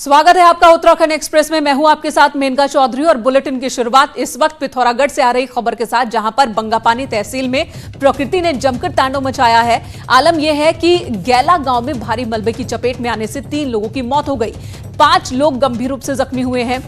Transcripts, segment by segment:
स्वागत है आपका उत्तराखंड एक्सप्रेस में। मैं हूं आपके साथ मेनका चौधरी और बुलेटिन की शुरुआत इस वक्त पिथौरागढ़ से आ रही खबर के साथ, जहां पर बंगापानी तहसील में प्रकृति ने जमकर तांडव मचाया है। आलम यह है कि गैला गांव में भारी मलबे की चपेट में आने से 3 लोगों की मौत हो गई, 5 लोग गंभीर रूप से जख्मी हुए हैं।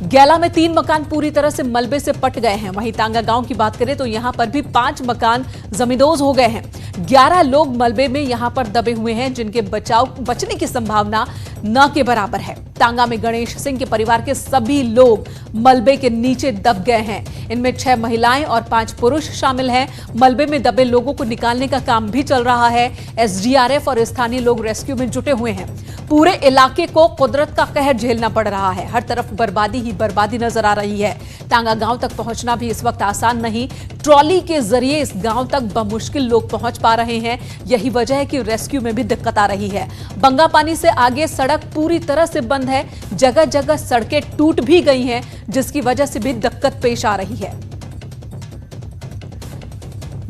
गैला में 3 मकान पूरी तरह से मलबे से पट गए हैं। वहीं तांगा गांव की बात करें तो यहां पर भी 5 मकान जमींदोज हो गए हैं। 11 लोग मलबे में यहां पर दबे हुए हैं, जिनके बचने की संभावना न के बराबर है। तांगा में गणेश सिंह के परिवार के सभी लोग मलबे के नीचे दब गए हैं। इनमें 6 महिलाएं और 5 पुरुष शामिल हैं। मलबे में दबे लोगों को निकालने का काम भी चल रहा है। एसडीआरएफ और स्थानीय लोग रेस्क्यू में जुटे हुए हैं। पूरे इलाके को कुदरत का कहर झेलना पड़ रहा है। हर तरफ बर्बादी ही बर्बादी नजर आ रही है। तांगा गांव तक पहुंचना भी इस वक्त आसान नहीं। ट्रॉली के जरिए इस गांव तक बमुश्किल लोग पहुंच पा रहे हैं। यही वजह है कि रेस्क्यू में भी दिक्कत आ रही है। बंगापानी से आगे सड़क पूरी तरह से बंद है। जगह जगह सड़कें टूट भी गई हैं, जिसकी वजह से भी दिक्कत पेश आ रही है।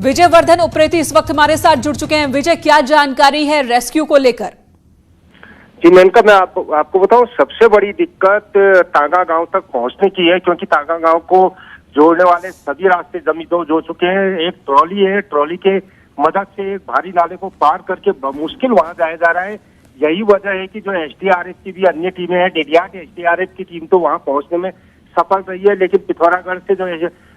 विजय वर्धन उप्रेती इस वक्त हमारे साथ जुड़ चुके हैं। विजय, क्या जानकारी है रेस्क्यू को लेकर? जी मेनका, मैं आपको बताऊं, सबसे बड़ी दिक्कत तांगा गांव तक पहुंचने की है, क्योंकि तांगा गांव को जोड़ने वाले सभी रास्ते जमींदोज हो चुके हैं। एक ट्रॉली है, ट्रॉली के मदद से एक भारी नाले को पार करके मुश्किल वहां जाया जा रहा है। यही वजह है कि जो एसडीआरएफ की भी अन्य टीमें हैं, डेडियाट एसडीआरएफ की टीम तो वहां पहुंचने में सफल रही है, लेकिन पिथौरागढ़ से जो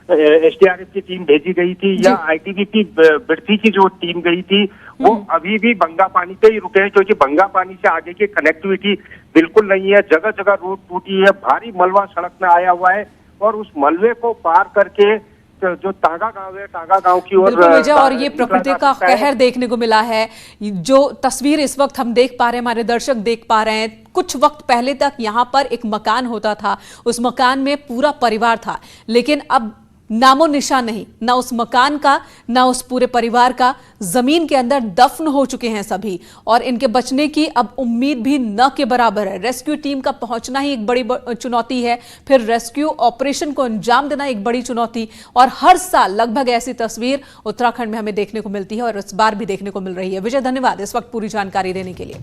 एसडीआरएफ की टीम भेजी गई थी या आईटीबीपी बिरथी की जो टीम गई थी, वो अभी भी बंगापानी पे ही रुके हैं, क्योंकि बंगापानी से आगे की कनेक्टिविटी बिल्कुल नहीं है। जगह जगह रोड टूटी है, भारी मलबा सड़क में आया हुआ है और उस मलबे को पार करके जो तांगा गांव है, तांगा गांव की ओर और ये प्रकृति का कहर देखने को मिला है। जो तस्वीर इस वक्त हम देख पा रहे हैं, हमारे दर्शक देख पा रहे हैं, कुछ वक्त पहले तक यहाँ पर एक मकान होता था, उस मकान में पूरा परिवार था, लेकिन अब नामो निशान नहीं, ना उस मकान का ना उस पूरे परिवार का। जमीन के अंदर दफन हो चुके हैं सभी, और इनके बचने की अब उम्मीद भी न के बराबर है। रेस्क्यू टीम का पहुंचना ही एक बड़ी चुनौती है, फिर रेस्क्यू ऑपरेशन को अंजाम देना एक बड़ी चुनौती। और हर साल लगभग ऐसी तस्वीर उत्तराखंड में हमें देखने को मिलती है और इस बार भी देखने को मिल रही है। विजय, धन्यवाद इस वक्त पूरी जानकारी देने के लिए।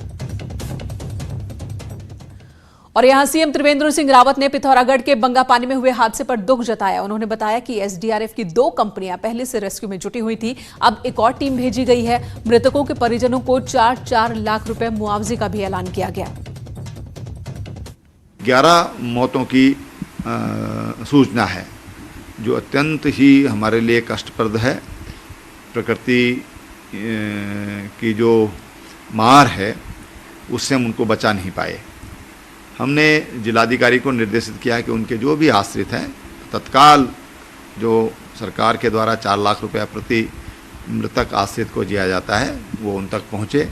और यहां सीएम त्रिवेंद्र सिंह रावत ने पिथौरागढ़ के बंगापानी में हुए हादसे पर दुख जताया। उन्होंने बताया कि एसडीआरएफ की 2 कंपनियां पहले से रेस्क्यू में जुटी हुई थी, अब एक और टीम भेजी गई है। मृतकों के परिजनों को 4-4 लाख रुपए मुआवजे का भी ऐलान किया गया। 11 मौतों की सूचना है, जो अत्यंत ही हमारे लिए कष्टप्रद है। प्रकृति की जो मार है उससे हम उनको बचा नहीं पाए। हमने जिलाधिकारी को निर्देशित किया कि उनके जो भी आश्रित हैं, तत्काल जो सरकार के द्वारा 4 लाख रुपया प्रति मृतक आश्रित को दिया जाता है, वो उन तक पहुंचे।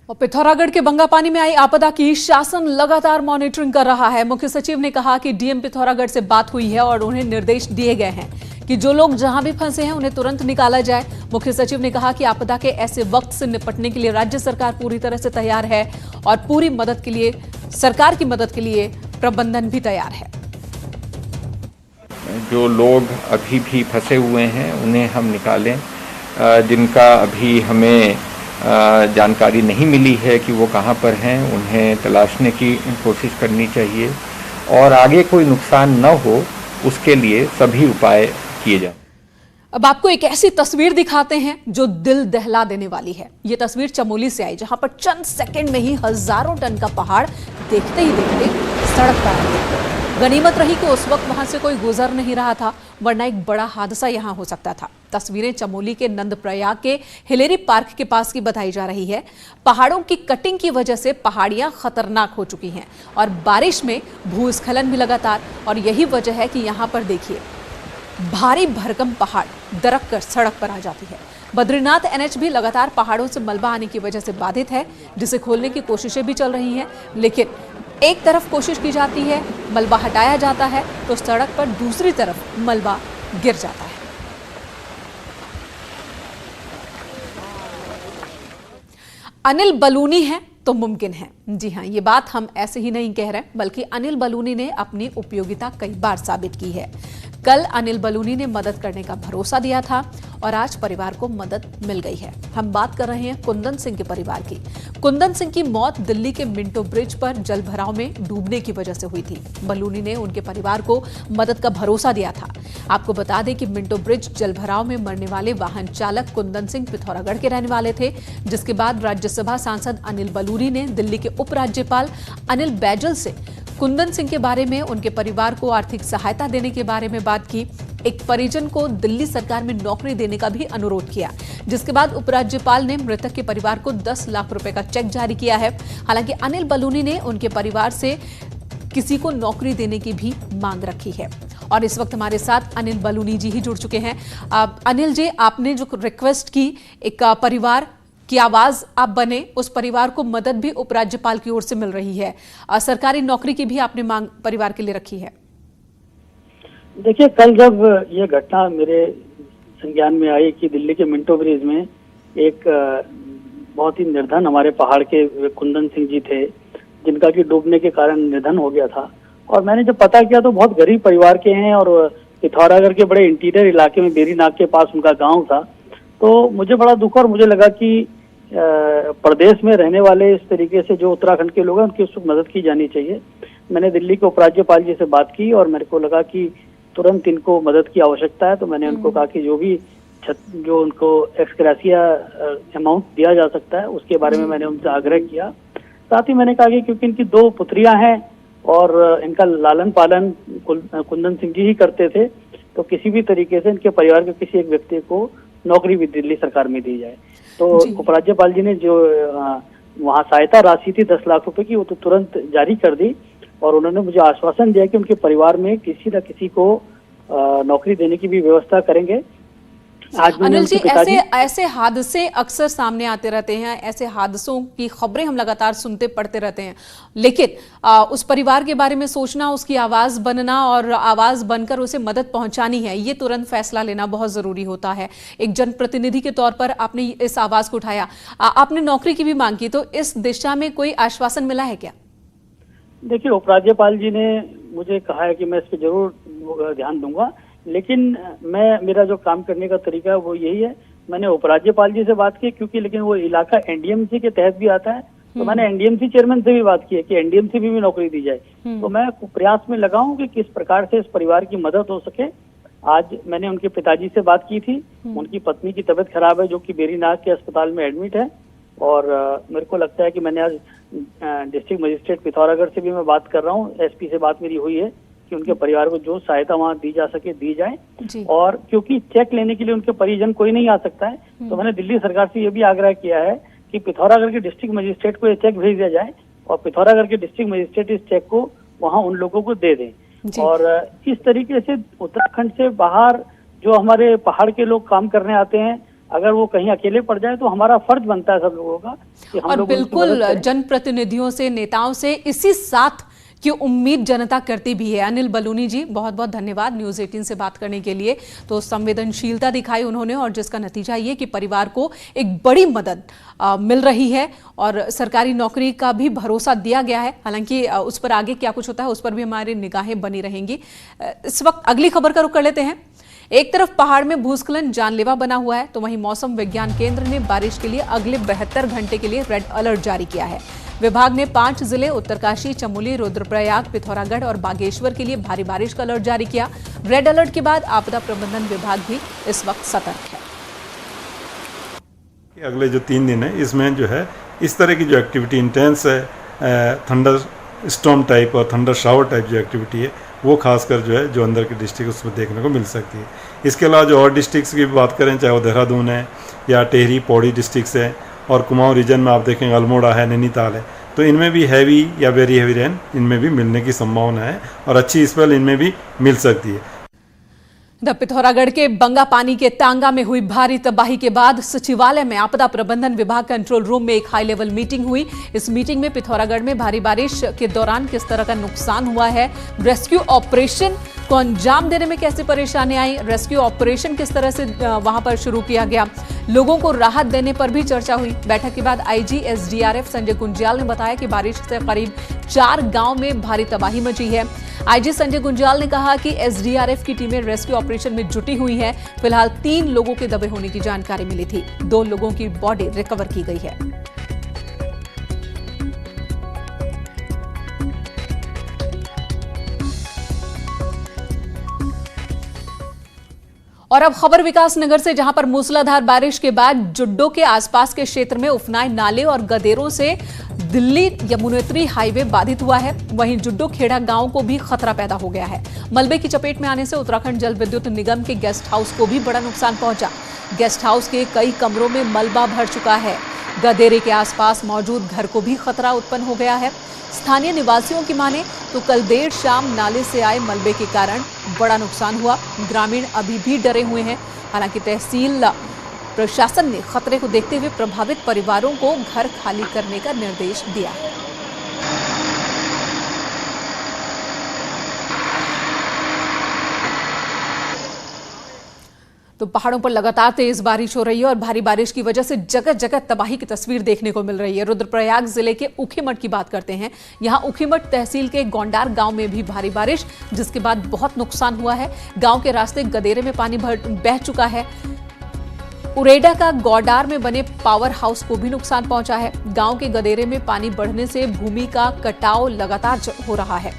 और पिथौरागढ़ के बंगापानी में आई आपदा की शासन लगातार मॉनिटरिंग कर रहा है। मुख्य सचिव ने कहा कि डीएम पिथौरागढ़ से बात हुई है और उन्हें निर्देश दिए गए हैं कि जो लोग जहां भी फंसे हैं उन्हें तुरंत निकाला जाए। मुख्य सचिव ने कहा कि आपदा के ऐसे वक्त से निपटने के लिए राज्य सरकार पूरी तरह से तैयार है और पूरी मदद के लिए, सरकार की मदद के लिए प्रबंधन भी तैयार है। जो लोग अभी भी फंसे हुए हैं उन्हें हम निकालें। जिनका अभी हमें जानकारी नहीं मिली है कि वो कहाँ पर हैं, उन्हें तलाशने की कोशिश करनी चाहिए और आगे कोई नुकसान न हो उसके लिए सभी उपाय किए जाएं। अब आपको एक ऐसी तस्वीर दिखाते हैं जो दिल दहला देने वाली है। यह तस्वीर चमोली से आई, जहां पर चंद सेकंड में ही हजारों टन का पहाड़ देखते ही देखते सड़क पर आ गया। गनीमत रही कि उस वक्त वहां से कोई गुजर नहीं रहा था, वरना एक बड़ा हादसा यहां हो सकता था। तस्वीरें चमोली के नंदप्रयाग के हिलेरी पार्क के पास की बताई जा रही है। पहाड़ों की कटिंग की वजह से पहाड़ियां खतरनाक हो चुकी हैं और बारिश में भूस्खलन भी लगातार, और यही वजह है कि यहां पर देखिए भारी भरकम पहाड़ दरक कर सड़क पर आ जाती है। बद्रीनाथ एनएच भी लगातार पहाड़ों से मलबा आने की वजह से बाधित है, जिसे खोलने की कोशिशें भी चल रही हैं, लेकिन एक तरफ कोशिश की जाती है, मलबा हटाया जाता है, तो सड़क पर दूसरी तरफ मलबा गिर जाता है। अनिल बलूनी है तो मुमकिन है। जी हां, ये बात हम ऐसे ही नहीं कह रहे, बल्कि अनिल बलूनी ने अपनी उपयोगिता कई बार साबित की है। कल अनिल बलूनी ने मदद करने का भरोसा दिया था और आज परिवार को मदद मिल गई है। हम बात कर रहे हैं कुंदन सिंह के परिवार की। कुंदन सिंह की मौत दिल्ली के मिंटो ब्रिज पर जलभराव में डूबने की वजह से हुई थी। बलूनी ने उनके परिवार को मदद का भरोसा दिया था। आपको बता दें कि मिंटो ब्रिज जलभराव में मरने वाले वाहन चालक कुंदन सिंह पिथौरागढ़ के रहने वाले थे, जिसके बाद राज्यसभा सांसद अनिल बलूनी ने दिल्ली के उपराज्यपाल अनिल बैजल से कुंदन सिंह के बारे में, उनके परिवार को आर्थिक सहायता देने के बारे में बात की। एक परिजन को दिल्ली सरकार में नौकरी देने का भी अनुरोध किया, जिसके बाद उपराज्यपाल ने मृतक के परिवार को 10 लाख रुपए का चेक जारी किया है। हालांकि अनिल बलूनी ने उनके परिवार से किसी को नौकरी देने की भी मांग रखी है। और इस वक्त हमारे साथ अनिल बलूनी जी ही जुड़ चुके हैं। अनिल जी, आपने जो रिक्वेस्ट की, एक परिवार की आवाज आप बने, उस परिवार को मदद भी उपराज्यपाल की ओर से मिल रही है। सरकारी नौकरी की भी आपने मांग परिवार के लिए रखी है। देखिए, कल जब ये घटना मेरे संज्ञान में आई कि दिल्ली के मिंटो ब्रिज में एक बहुत ही निर्धन हमारे पहाड़ के कुंदन सिंह जी थे, जिनका कि डूबने के कारण निधन हो गया था, और मैंने जब पता किया तो बहुत गरीब परिवार के हैं और पिथौरागढ़ के बड़े इंटीरियर इलाके में बेरीनाग के पास उनका गांव था। तो मुझे बड़ा दुख और मुझे लगा कि प्रदेश में रहने वाले इस तरीके से जो उत्तराखंड के लोग हैं उनकी उस मदद की जानी चाहिए। मैंने दिल्ली के उपराज्यपाल जी से बात की और मेरे को लगा कि तुरंत इनको मदद की आवश्यकता है। तो मैंने उनको कहा कि जो उनको एक्सग्रेसिया अमाउंट दिया जा सकता है उसके बारे में मैंने उनसे आग्रह किया। साथ ही मैंने कहा कि क्योंकि इनकी 2 पुत्रियां हैं और इनका लालन पालन कुंदन सिंह जी ही करते थे, तो किसी भी तरीके से इनके परिवार के किसी एक व्यक्ति को नौकरी भी दिल्ली सरकार में दी जाए। तो उपराज्यपाल जी ने जो वहाँ सहायता राशि थी 10 लाख रुपए की, वो तो तुरंत जारी कर दी और उन्होंने मुझे आश्वासन दिया कि उनके परिवार में किसी न किसी को नौकरी देने की भी व्यवस्था करेंगे। आज अनिल जी, ऐसे हादसे अक्सर सामने आते रहते हैं, ऐसे हादसों की खबरें हम लगातार सुनते पढ़ते रहते हैं, लेकिन उस परिवार के बारे में सोचना, उसकी आवाज बनना और आवाज बनकर उसे मदद पहुंचानी है, ये तुरंत फैसला लेना बहुत जरूरी होता है। एक जनप्रतिनिधि के तौर पर आपने इस आवाज को उठाया, आपने नौकरी की भी मांग की, तो इस दिशा में कोई आश्वासन मिला है क्या? देखिए, उपराज्यपाल जी ने मुझे कहा है कि मैं इस पर जरूर ध्यान दूंगा, लेकिन मेरा जो काम करने का तरीका है वो यही है। मैंने उपराज्यपाल जी से बात की क्योंकि लेकिन वो इलाका एनडीएमसी के तहत भी आता है, तो मैंने एनडीएमसी चेयरमैन से भी बात की है कि एनडीएमसी भी नौकरी दी जाए। तो मैं प्रयास में लगा हूं कि किस प्रकार से इस परिवार की मदद हो सके। आज मैंने उनके पिताजी से बात की थी, उनकी पत्नी की तबीयत खराब है जो कि बेरीनाग के अस्पताल में एडमिट है, और मेरे को लगता है कि मैंने आज डिस्ट्रिक्ट मजिस्ट्रेट पिथौरागढ़ से भी मैं बात कर रहा हूँ, एसपी से बात मेरी हुई है कि उनके परिवार को जो सहायता वहाँ दी जा सके दी जाए। और क्योंकि चेक लेने के लिए उनके परिजन कोई नहीं आ सकता है, तो मैंने दिल्ली सरकार से ये भी आग्रह किया है कि पिथौरागढ़ के डिस्ट्रिक्ट मजिस्ट्रेट को ये चेक भेज दिया जाए और पिथौरागढ़ के डिस्ट्रिक्ट मजिस्ट्रेट इस चेक को वहाँ उन लोगों को दे दें। और इस तरीके से उत्तराखंड से बाहर जो हमारे पहाड़ के लोग काम करने आते हैं, अगर वो कहीं अकेले पड़ जाए तो हमारा फर्ज बनता है सब लोगों का कि हम लोग बिल्कुल जनप्रतिनिधियों से, नेताओं से इसी साथ की उम्मीद जनता करती भी है। अनिल बलूनी जी, बहुत बहुत धन्यवाद न्यूज़ 18 से बात करने के लिए। तो संवेदनशीलता दिखाई उन्होंने और जिसका नतीजा ये कि परिवार को एक बड़ी मदद मिल रही है और सरकारी नौकरी का भी भरोसा दिया गया है। हालांकि उस पर आगे क्या कुछ होता है उस पर भी हमारी निगाहें बनी रहेंगी। इस वक्त अगली खबर का रुख कर लेते हैं। एक तरफ पहाड़ में भूस्खलन जानलेवा बना हुआ है, तो वहीं मौसम विज्ञान केंद्र ने बारिश के लिए अगले 72 घंटे के लिए रेड अलर्ट जारी किया है। विभाग ने 5 जिले उत्तरकाशी, चमोली, रुद्रप्रयाग, पिथौरागढ़ और बागेश्वर के लिए भारी बारिश का अलर्ट जारी किया। रेड अलर्ट के बाद आपदा प्रबंधन विभाग भी इस वक्त सतर्क है। अगले जो 3 दिन है इसमें जो है इस तरह की जो एक्टिविटी इंटेंस है, थंडर स्टॉर्म टाइप और थंडर शावर टाइप जो एक्टिविटी है वो खासकर जो है जो अंदर के डिस्ट्रिक्ट उसमें देखने को मिल सकती है। इसके अलावा जो और डिस्ट्रिक्ट्स की भी बात करें, चाहे वो देहरादून है या टेहरी पौड़ी डिस्ट्रिक्ट्स है और कुमाऊं रीजन में आप देखेंगे अल्मोड़ा है, नैनीताल है, तो इनमें भी हैवी या वेरी हैवी रेन इनमें भी मिलने की संभावना है और अच्छी स्पेल इनमें भी मिल सकती है। पिथौरागढ़ के बंगापानी के तांगा में हुई भारी तबाही के बाद सचिवालय में आपदा प्रबंधन विभाग कंट्रोल रूम में एक हाई लेवल मीटिंग हुई। इस मीटिंग में पिथौरागढ़ में भारी बारिश के दौरान किस तरह का नुकसान हुआ है, रेस्क्यू ऑपरेशन को अंजाम देने में कैसी परेशानी आई, रेस्क्यू ऑपरेशन किस तरह से वहां पर शुरू किया गया, लोगों को राहत देने पर भी चर्चा हुई। बैठक के बाद आईजी एसडीआरएफ संजय गुंज्याल ने बताया कि बारिश से करीब 4 गांव में भारी तबाही मची है। आईजी संजय गुंज्याल ने कहा कि एसडीआरएफ की टीमें रेस्क्यू ऑपरेशन में जुटी हुई हैं। फिलहाल 3 लोगों के दबे होने की जानकारी मिली थी, 2 लोगों की बॉडी रिकवर की गई है। और अब खबर विकासनगर से, जहां पर मूसलाधार बारिश के बाद जुड्डो के आसपास के क्षेत्र में उफनाए नाले और गदेरों से दिल्ली यमुनोत्री हाईवे बाधित हुआ है। वहीं जुड्डो खेड़ा गांव को भी खतरा पैदा हो गया है। मलबे की चपेट में आने से उत्तराखंड जल विद्युत निगम के गेस्ट हाउस को भी बड़ा नुकसान पहुंचा। गेस्ट हाउस के कई कमरों में मलबा भर चुका है। गदेरे के आसपास मौजूद घर को भी खतरा उत्पन्न हो गया है। स्थानीय निवासियों की माने तो कल देर शाम नाले से आए मलबे के कारण बड़ा नुकसान हुआ। ग्रामीण अभी भी डरे हुए हैं। हालांकि तहसील प्रशासन ने खतरे को देखते हुए प्रभावित परिवारों को घर खाली करने का निर्देश दिया है। तो पहाड़ों पर लगातार तेज बारिश हो रही है और भारी बारिश की वजह से जगह जगह तबाही की तस्वीर देखने को मिल रही है। रुद्रप्रयाग जिले के ऊखीमठ की बात करते हैं। यहां ऊखीमठ तहसील के गोंडार गांव में भी भारी बारिश, जिसके बाद बहुत नुकसान हुआ है। गांव के रास्ते गदेरे में पानी बह चुका है। उरेडा का गौडार में बने पावर हाउस को भी नुकसान पहुंचा है। गांव के गदेरे में पानी बढ़ने से भूमि का कटाव लगातार हो रहा है।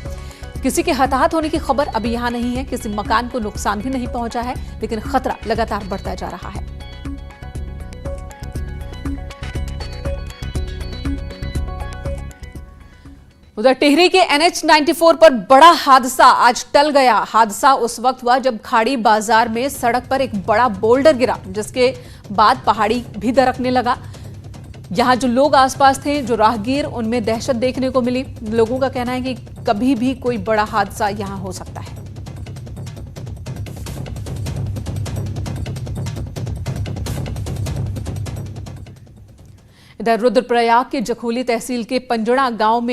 किसी के हताहत होने की खबर अभी यहां नहीं है। किसी मकान को नुकसान भी नहीं पहुंचा है, लेकिन खतरा लगातार बढ़ता जा रहा है। उधर टिहरी के NH-94 पर बड़ा हादसा आज टल गया। हादसा उस वक्त हुआ जब खाड़ी बाजार में सड़क पर एक बड़ा बोल्डर गिरा, जिसके बाद पहाड़ी भी दरकने लगा। यहां जो लोग आसपास थे, जो राहगीर, उनमें दहशत देखने को मिली। लोगों का कहना है कि कभी भी कोई बड़ा हादसा यहां हो सकता है। इधर रुद्रप्रयाग के जखोली तहसील के पंजड़ा गांव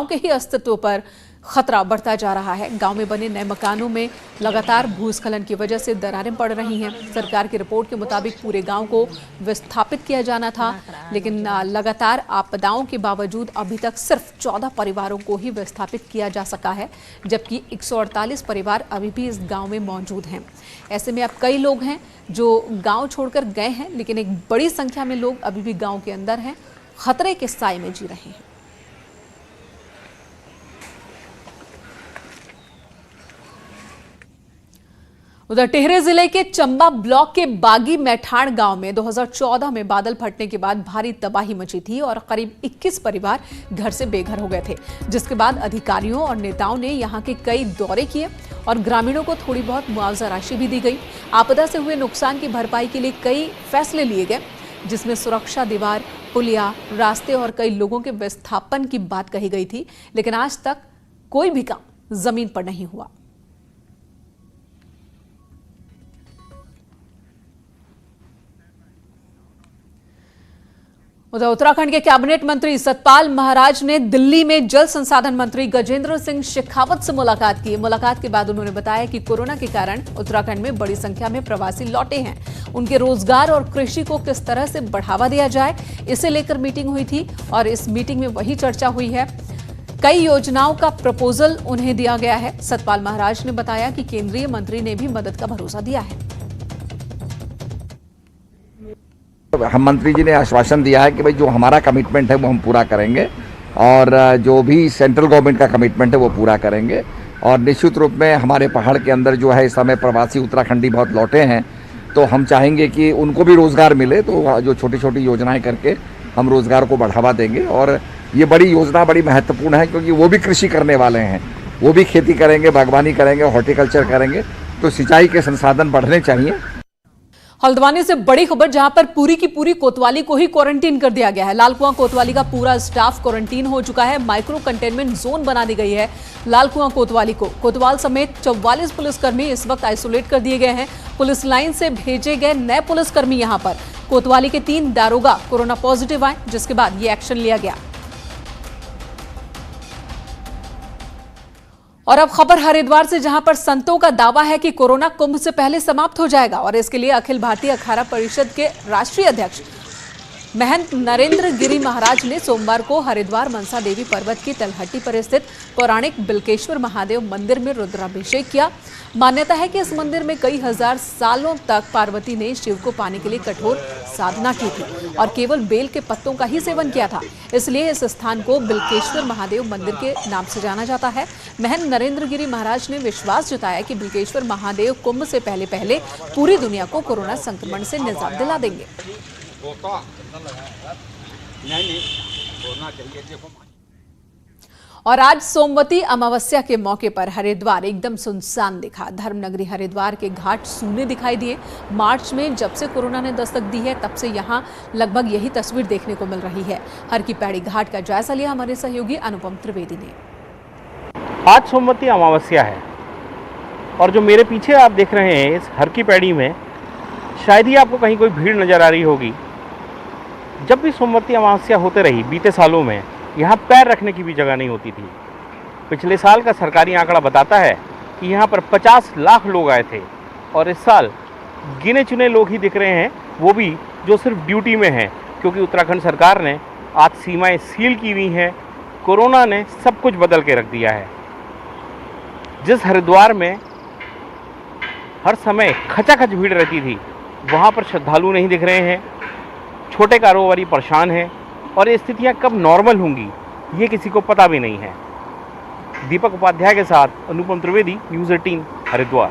के ही अस्तित्व पर खतरा बढ़ता जा रहा है। गांव में बने नए मकानों में लगातार भूस्खलन की वजह से दरारें पड़ रही हैं। सरकार की रिपोर्ट के मुताबिक पूरे गांव को विस्थापित किया जाना था, लेकिन लगातार आपदाओं के बावजूद अभी तक सिर्फ 14 परिवारों को ही विस्थापित किया जा सका है, जबकि 148 परिवार अभी भी इस गांव में मौजूद हैं। ऐसे में अब कई लोग हैं जो गांव छोड़कर गए हैं, लेकिन एक बड़ी संख्या में लोग अभी भी गांव के अंदर हैं, खतरे के साए में जी रहे हैं। उधर टिहरी जिले के चंबा ब्लॉक के बागी मैठाण गांव में 2014 में बादल फटने के बाद भारी तबाही मची थी और करीब 21 परिवार घर से बेघर हो गए थे, जिसके बाद अधिकारियों और नेताओं ने यहां के कई दौरे किए और ग्रामीणों को थोड़ी बहुत मुआवजा राशि भी दी गई। आपदा से हुए नुकसान की भरपाई के लिए कई फैसले लिए गए, जिसमें सुरक्षा दीवार, पुलिया, रास्ते और कई लोगों के विस्थापन की बात कही गई थी, लेकिन आज तक कोई भी काम जमीन पर नहीं हुआ। उधर उत्तराखंड के कैबिनेट मंत्री सतपाल महाराज ने दिल्ली में जल संसाधन मंत्री गजेंद्र सिंह शेखावत से मुलाकात की। मुलाकात के बाद उन्होंने बताया कि कोरोना के कारण उत्तराखंड में बड़ी संख्या में प्रवासी लौटे हैं। उनके रोजगार और कृषि को किस तरह से बढ़ावा दिया जाए, इसे लेकर मीटिंग हुई थी और इस मीटिंग में वही चर्चा हुई है। कई योजनाओं का प्रपोजल उन्हें दिया गया है। सतपाल महाराज ने बताया कि केंद्रीय मंत्री ने भी मदद का भरोसा दिया है। हम मंत्री जी ने आश्वासन दिया है कि भाई जो हमारा कमिटमेंट है वो हम पूरा करेंगे और जो भी सेंट्रल गवर्नमेंट का कमिटमेंट है वो पूरा करेंगे। और निश्चित रूप में हमारे पहाड़ के अंदर जो है इस समय प्रवासी उत्तराखंडी बहुत लौटे हैं, तो हम चाहेंगे कि उनको भी रोज़गार मिले। तो जो छोटी छोटी योजनाएं करके हम रोज़गार को बढ़ावा देंगे और ये बड़ी योजना बड़ी महत्वपूर्ण है, क्योंकि वो भी कृषि करने वाले हैं, वो भी खेती करेंगे, बागवानी करेंगे, हॉर्टिकल्चर करेंगे, तो सिंचाई के संसाधन बढ़ने चाहिए। हल्द्वानी से बड़ी खबर, जहां पर पूरी की पूरी कोतवाली को ही क्वारंटीन कर दिया गया है। लालकुआं कोतवाली का पूरा स्टाफ क्वारंटीन हो चुका है। माइक्रो कंटेनमेंट जोन बना दी गई है लालकुआं कोतवाली को। कोतवाल समेत 44 पुलिसकर्मी इस वक्त आइसोलेट कर दिए गए हैं। पुलिस लाइन से भेजे गए नए पुलिसकर्मी यहां पर कोतवाली के 3 दारोगा कोरोना पॉजिटिव आए, जिसके बाद ये एक्शन लिया गया। और अब खबर हरिद्वार से, जहां पर संतों का दावा है कि कोरोना कुंभ से पहले समाप्त हो जाएगा और इसके लिए अखिल भारतीय अखाड़ा परिषद के राष्ट्रीय अध्यक्ष महंत नरेंद्र गिरी महाराज ने सोमवार को हरिद्वार मनसा देवी पर्वत की तलहटी पर स्थित पौराणिक बिल्केश्वर महादेव मंदिर में रुद्राभिषेक किया। मान्यता है कि इस मंदिर में कई हजार सालों तक पार्वती ने शिव को पाने के लिए कठोर साधना की थी और केवल बेल के पत्तों का ही सेवन किया था, इसलिए इस स्थान को बिल्केश्वर महादेव मंदिर के नाम से जाना जाता है। महंत नरेंद्र गिरी महाराज ने विश्वास जताया कि बिल्केश्वर महादेव कुंभ से पहले पूरी दुनिया को कोरोना संक्रमण से निजात दिला देंगे। और आज सोमवती अमावस्या के मौके पर हरिद्वार एकदम सुनसान दिखा। धर्मनगरी हरिद्वार के घाट सूने दिखाई दिए। मार्च में जब से कोरोना ने दस्तक दी है तब से यहां लगभग यही तस्वीर देखने को मिल रही है। हर की पैड़ी घाट का जायजा लिया हमारे सहयोगी अनुपम त्रिवेदी ने। आज सोमवती अमावस्या है और जो मेरे पीछे आप देख रहे हैं इस हर की पैड़ी में शायद ही आपको कहीं कोई भीड़ नजर आ रही होगी। जब भी सोमवती अमावस्या होते रही बीते सालों में यहाँ पैर रखने की भी जगह नहीं होती थी। पिछले साल का सरकारी आंकड़ा बताता है कि यहाँ पर 50 लाख लोग आए थे और इस साल गिने चुने लोग ही दिख रहे हैं, वो भी जो सिर्फ ड्यूटी में हैं, क्योंकि उत्तराखंड सरकार ने आज सीमाएं सील की हुई हैं। कोरोना ने सब कुछ बदल के रख दिया है। जिस हरिद्वार में हर समय खचाखच भीड़ रहती थी, वहाँ पर श्रद्धालु नहीं दिख रहे हैं। छोटे कारोबारी परेशान हैं और ये स्थितियाँ कब नॉर्मल होंगी ये किसी को पता भी नहीं है। दीपक उपाध्याय के साथ अनुपम त्रिवेदी, न्यूज़ 18 हरिद्वार।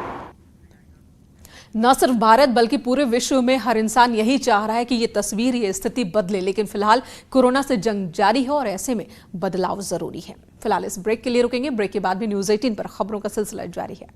न सिर्फ भारत बल्कि पूरे विश्व में हर इंसान यही चाह रहा है कि ये तस्वीर, ये स्थिति बदले, लेकिन फिलहाल कोरोना से जंग जारी है और ऐसे में बदलाव जरूरी है। फिलहाल इस ब्रेक के लिए रुकेंगे। ब्रेक के बाद भी न्यूज़ 18 पर खबरों का सिलसिला जारी है।